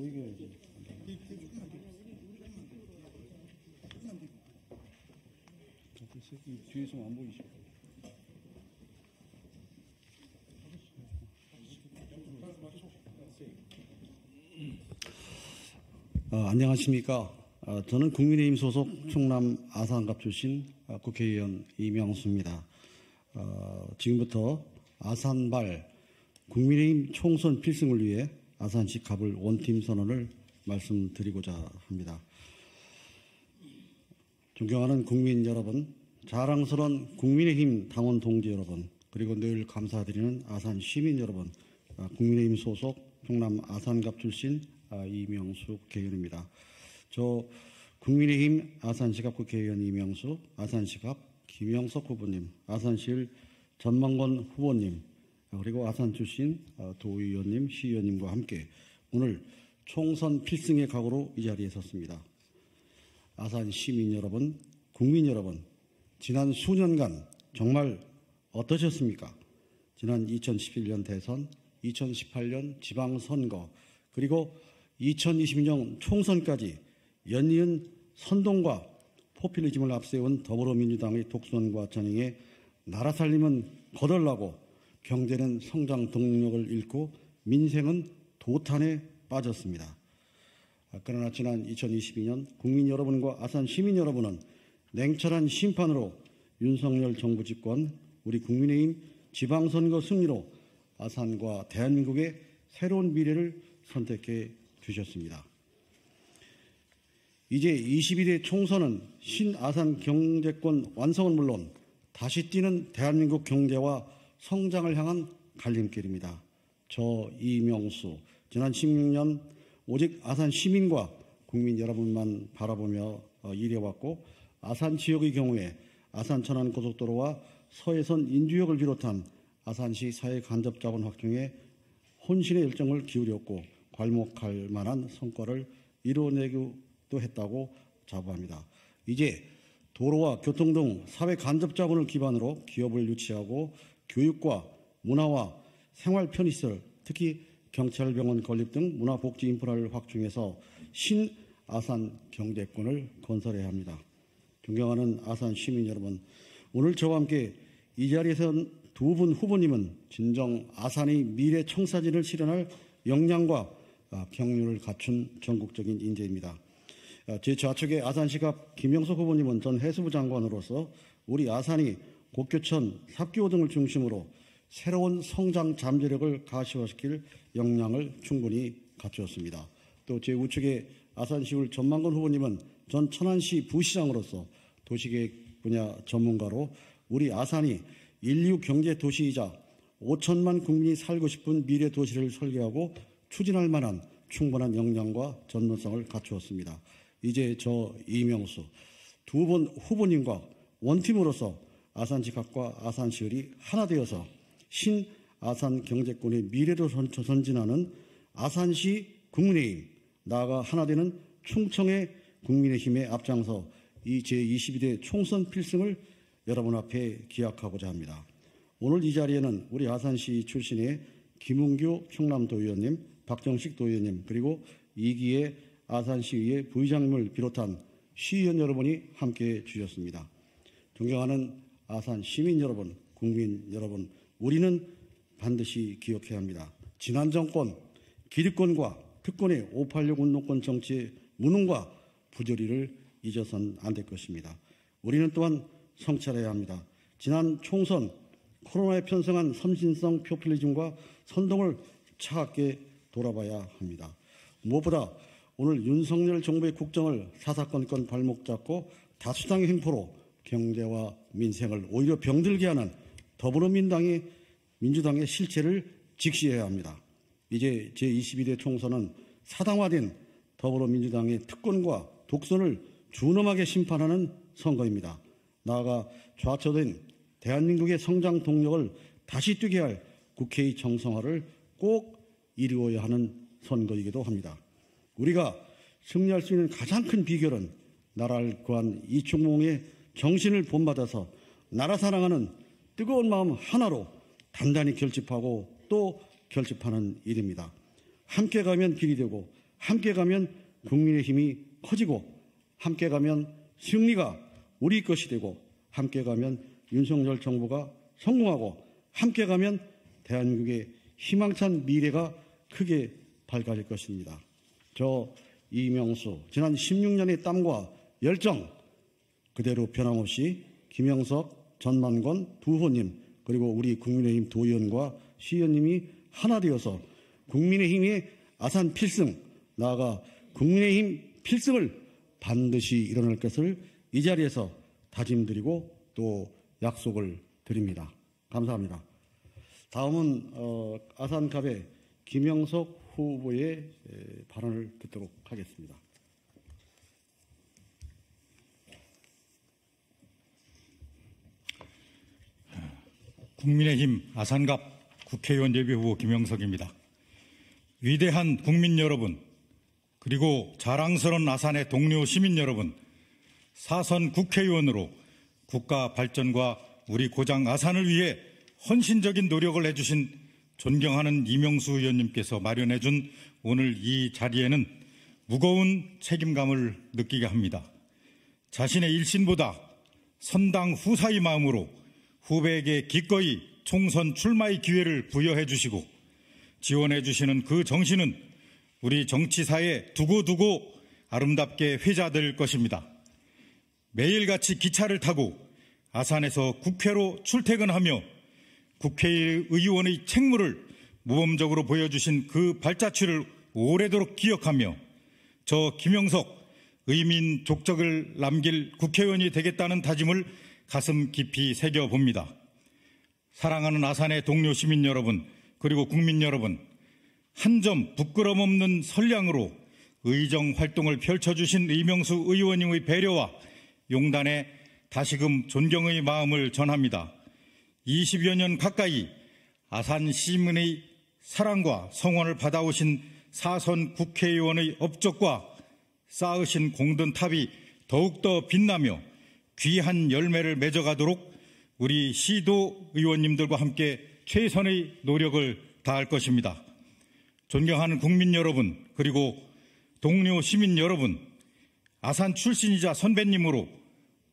보이게 이 뒤에서 안 보이시고. 안녕하십니까. 저는 국민의힘 소속 충남 아산갑 출신 국회의원 이명수입니다. 지금부터 아산발 국민의힘 총선 필승을 위해 아산시 갑을 원팀 선언을 말씀드리고자 합니다. 존경하는 국민 여러분, 자랑스러운 국민의힘 당원 동지 여러분, 그리고 늘 감사드리는 아산 시민 여러분, 국민의힘 소속 충남 아산갑 출신 이명수 국회의원입니다. 저 국민의힘 아산시갑 국회의원 이명수, 아산시갑 김영석 후보님, 아산시을 전망권 후보님, 그리고 아산 출신 도의원님, 시의원님과 함께 오늘 총선 필승의 각오로 이 자리에 섰습니다. 아산 시민 여러분, 국민 여러분, 지난 수년간 정말 어떠셨습니까? 지난 2011년 대선, 2018년 지방선거, 그리고 2020년 총선까지 연이은 선동과 포퓰리즘을 앞세운 더불어민주당의 독선과 전행에 나라 살림은 거덜나고 경제는 성장 동력을 잃고 민생은 도탄에 빠졌습니다. 그러나 지난 2022년 국민 여러분과 아산 시민 여러분은 냉철한 심판으로 윤석열 정부 집권, 우리 국민의힘 지방선거 승리로 아산과 대한민국의 새로운 미래를 선택해 주셨습니다. 이제 22대 총선은 신아산 경제권 완성은 물론 다시 뛰는 대한민국 경제와 성장을 향한 갈림길입니다. 저 이명수, 지난 16년 오직 아산 시민과 국민 여러분만 바라보며 일해왔고, 아산 지역의 경우에 아산 천안 고속도로와 서해선 인주역을 비롯한 아산시 사회 간접 자본 확충에 혼신의 열정을 기울였고 괄목할 만한 성과를 이뤄내기도 했다고 자부합니다. 이제 도로와 교통 등 사회 간접 자본을 기반으로 기업을 유치하고 교육과 문화와 생활 편의시설, 특히 경찰병원 건립 등 문화복지 인프라를 확충해서 신아산 경제권을 건설해야 합니다. 존경하는 아산 시민 여러분, 오늘 저와 함께 이 자리에 선 두 분 후보님은 진정 아산의 미래 청사진을 실현할 역량과 경륜을 갖춘 전국적인 인재입니다. 제 좌측에 아산시갑 김영석 후보님은 전 해수부 장관으로서 우리 아산이 곡교천, 삽기호 등을 중심으로 새로운 성장 잠재력을 가시화시킬 역량을 충분히 갖추었습니다. 또 제 우측에 아산시울 전망권 후보님은 전 천안시 부시장으로서 도시계획 분야 전문가로 우리 아산이 인류 경제 도시이자 5천만 국민이 살고 싶은 미래 도시를 설계하고 추진할 만한 충분한 역량과 전문성을 갖추었습니다. 이제 저 이명수 두 분 후보님과 원팀으로서 아산시갑과 아산시을이 하나 되어서 신아산 경제권의 미래로 전진하는 아산시 국민의힘, 나아가 하나 되는 충청의 국민의힘에 앞장서 이 제22대 총선 필승을 여러분 앞에 기약하고자 합니다. 오늘 이 자리에는 우리 아산시 출신의 김은규 충남도의원님, 박정식 도의원님, 그리고 이기의 아산시의회 부의장님을 비롯한 시의원 여러분이 함께해 주셨습니다. 존경하는 아산 시민 여러분, 국민 여러분, 우리는 반드시 기억해야 합니다. 지난 정권, 기득권과 특권의 586 운동권 정치의 무능과 부조리를 잊어서는 안 될 것입니다. 우리는 또한 성찰해야 합니다. 지난 총선 코로나에 편성한 선진성 포퓰리즘과 선동을 차갑게 돌아봐야 합니다. 무엇보다 오늘 윤석열 정부의 국정을 사사건건 발목 잡고 다수당의 횡포로 경제와 민생을 오히려 병들게 하는 더불어민주당의 실체를 직시해야 합니다. 이제 제22대 총선은 사당화된 더불어민주당의 특권과 독선을 준엄하게 심판하는 선거입니다. 나아가 좌초된 대한민국의 성장 동력을 다시 뛰게 할 국회의 정상화를 꼭 이루어야 하는 선거이기도 합니다. 우리가 승리할 수 있는 가장 큰 비결은 나라를 구한 이충봉의 정신을 본받아서 나라 사랑하는 뜨거운 마음 하나로 단단히 결집하고 또 결집하는 일입니다. 함께 가면 길이 되고 함께 가면 국민의 힘이 커지고, 함께 가면 승리가 우리 것이 되고, 함께 가면 윤석열 정부가 성공하고, 함께 가면 대한민국의 희망찬 미래가 크게 밝아질 것입니다. 저 이명수, 지난 16년의 땀과 열정 그대로 변함없이 김영석, 전만권 두 후보님, 그리고 우리 국민의힘 두 의원과 시의원님이 하나 되어서 국민의힘의 아산 필승, 나아가 국민의힘 필승을 반드시 이뤄낼 것을 이 자리에서 다짐드리고 또 약속을 드립니다. 감사합니다. 다음은 아산갑의 김영석 후보의 발언을 듣도록 하겠습니다. 국민의힘 아산갑 국회의원 예비후보 김영석입니다. 위대한 국민 여러분, 그리고 자랑스러운 아산의 동료 시민 여러분, 사선 국회의원으로 국가 발전과 우리 고장 아산을 위해 헌신적인 노력을 해주신 존경하는 이명수 의원님께서 마련해준 오늘 이 자리에는 무거운 책임감을 느끼게 합니다. 자신의 일신보다 선당 후사의 마음으로 후배에게 기꺼이 총선 출마의 기회를 부여해 주시고 지원해 주시는 그 정신은 우리 정치사에 두고두고 아름답게 회자될 것입니다. 매일같이 기차를 타고 아산에서 국회로 출퇴근하며 국회의원의 책무를 모범적으로 보여주신 그 발자취를 오래도록 기억하며 저 김영석 의민 족적을 남길 국회의원이 되겠다는 다짐을 가슴 깊이 새겨봅니다. 사랑하는 아산의 동료 시민 여러분, 그리고 국민 여러분, 한 점 부끄럼 없는 선량으로 의정 활동을 펼쳐주신 이명수 의원님의 배려와 용단에 다시금 존경의 마음을 전합니다. 20여 년 가까이 아산 시민의 사랑과 성원을 받아오신 사선 국회의원의 업적과 쌓으신 공든탑이 더욱더 빛나며 귀한 열매를 맺어가도록 우리 시도 의원님들과 함께 최선의 노력을 다할 것입니다. 존경하는 국민 여러분, 그리고 동료 시민 여러분, 아산 출신이자 선배님으로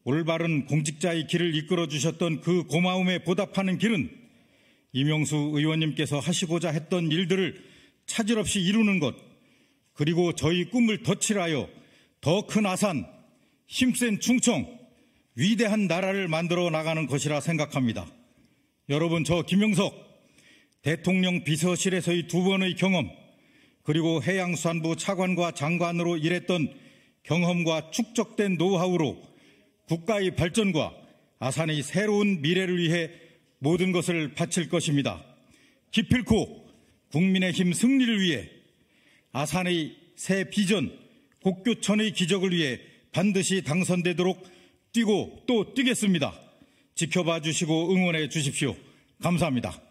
올바른 공직자의 길을 이끌어 주셨던 그 고마움에 보답하는 길은 이명수 의원님께서 하시고자 했던 일들을 차질 없이 이루는 것, 그리고 저희 꿈을 덧칠하여 더 큰 아산, 힘센 충청, 위대한 나라를 만들어 나가는 것이라 생각합니다. 여러분, 저 김영석 대통령 비서실에서의 2번의 경험, 그리고 해양수산부 차관과 장관으로 일했던 경험과 축적된 노하우로 국가의 발전과 아산의 새로운 미래를 위해 모든 것을 바칠 것입니다. 기필코 국민의힘 승리를 위해 아산의 새 비전, 곡교천의 기적을 위해 반드시 당선되도록 뛰고 또 뛰겠습니다. 지켜봐 주시고 응원해 주십시오. 감사합니다.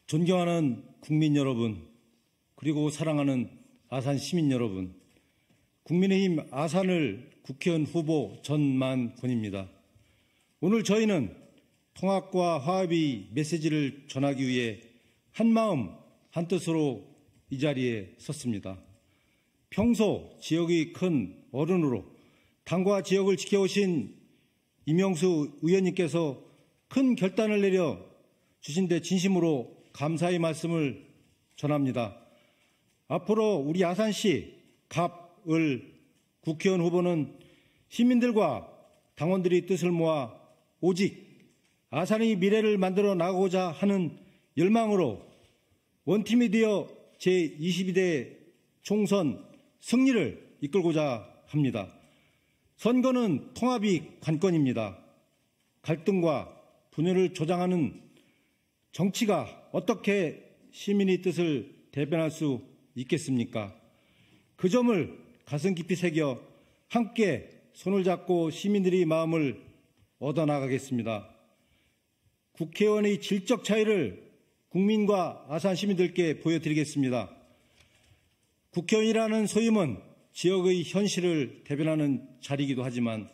존경하는 국민 여러분, 그리고 사랑하는 아산 시민 여러분, 국민의힘 아산을 국회의원 후보 전만권입니다. 오늘 저희는 통합과 화합의 메시지를 전하기 위해 한마음 한뜻으로 이 자리에 섰습니다. 평소 지역의 큰 어른으로 당과 지역을 지켜오신 이명수 의원님께서 큰 결단을 내려 주신 데 진심으로 감사의 말씀을 전합니다. 앞으로 우리 아산시 갑을 국회의원 후보는 시민들과 당원들의 뜻을 모아 오직 아산의 미래를 만들어 나가고자 하는 열망으로 원팀이 되어 제22대 총선 승리를 이끌고자 합니다. 선거는 통합이 관건입니다. 갈등과 분열을 조장하는 정치가 어떻게 시민의 뜻을 대변할 수 있겠습니까? 그 점을 가슴 깊이 새겨 함께 손을 잡고 시민들의 마음을 얻어나가겠습니다. 국회의원의 질적 차이를 국민과 아산 시민들께 보여드리겠습니다. 국회의원이라는 소임은 지역의 현실을 대변하는 자리이기도 하지만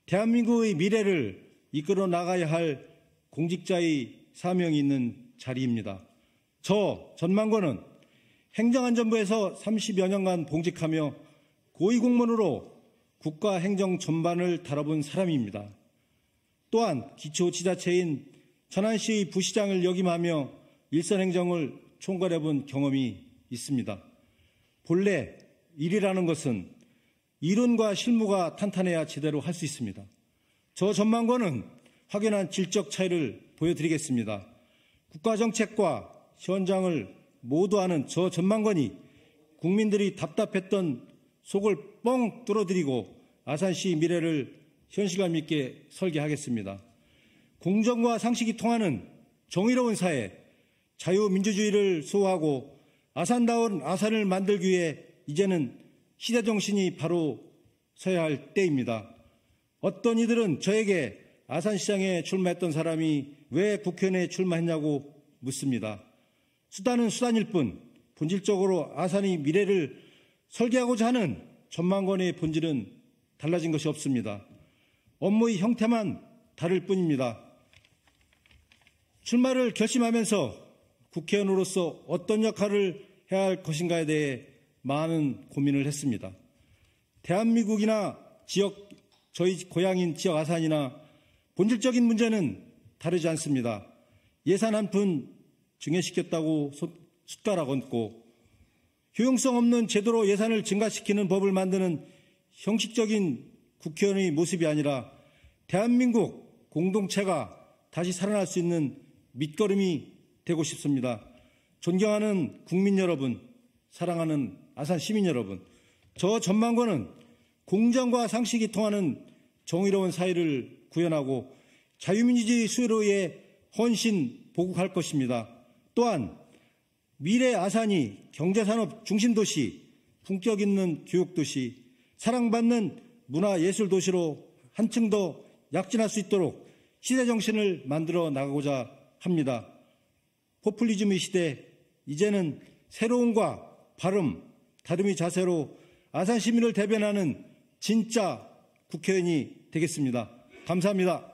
대한민국의 미래를 이끌어 나가야 할 공직자의 사명이 있는 자리입니다. 저 전만권은 행정안전부에서 30여 년간 봉직하며 고위공무원으로 국가행정 전반을 다뤄본 사람입니다. 또한 기초지자체인 천안시의 부시장을 역임하며 일선행정을 총괄해본 경험이 있습니다. 본래 일이라는 것은 이론과 실무가 탄탄해야 제대로 할 수 있습니다. 저 전망과는 확연한 질적 차이를 보여드리겠습니다. 국가정책과 현장을 모두 아는 저 전망관이 국민들이 답답했던 속을 뻥 뚫어드리고 아산시 미래를 현실감 있게 설계하겠습니다. 공정과 상식이 통하는 정의로운 사회, 자유민주주의를 수호하고 아산다운 아산을 만들기 위해 이제는 시대정신이 바로 서야 할 때입니다. 어떤 이들은 저에게 아산시장에 출마했던 사람이 왜 국회의원에 출마했냐고 묻습니다. 수단은 수단일 뿐 본질적으로 아산의 미래를 설계하고자 하는 전망권의 본질은 달라진 것이 없습니다. 업무의 형태만 다를 뿐입니다. 출마를 결심하면서 국회의원으로서 어떤 역할을 해야 할 것인가에 대해 많은 고민을 했습니다. 대한민국이나 저희 고향인 지역 아산이나 본질적인 문제는 다르지 않습니다. 예산 한 푼 증액시켰다고 숟가락 얹고 효용성 없는 제도로 예산을 증가시키는 법을 만드는 형식적인 국회의원의 모습이 아니라 대한민국 공동체가 다시 살아날 수 있는 밑거름이 되고 싶습니다. 존경하는 국민 여러분, 사랑하는 아산 시민 여러분, 저 전망권은 공정과 상식이 통하는 정의로운 사회를 구현하고 자유민주주의 수호에 헌신 보국할 것입니다. 또한 미래 아산이 경제산업 중심도시, 품격 있는 교육도시, 사랑받는 문화예술도시로 한층 더 약진할 수 있도록 시대정신을 만들어 나가고자 합니다. 포퓰리즘의 시대, 이제는 새로움과 발음, 다름의 자세로 아산 시민을 대변하는 진짜 국회의원이 되겠습니다. 감사합니다.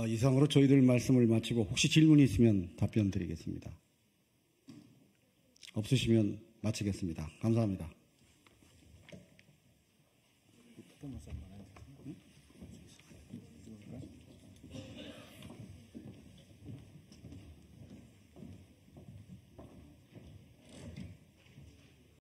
이상으로 저희들 말씀을 마치고 혹시 질문이 있으면 답변 드리겠습니다. 없으시면 마치겠습니다. 감사합니다.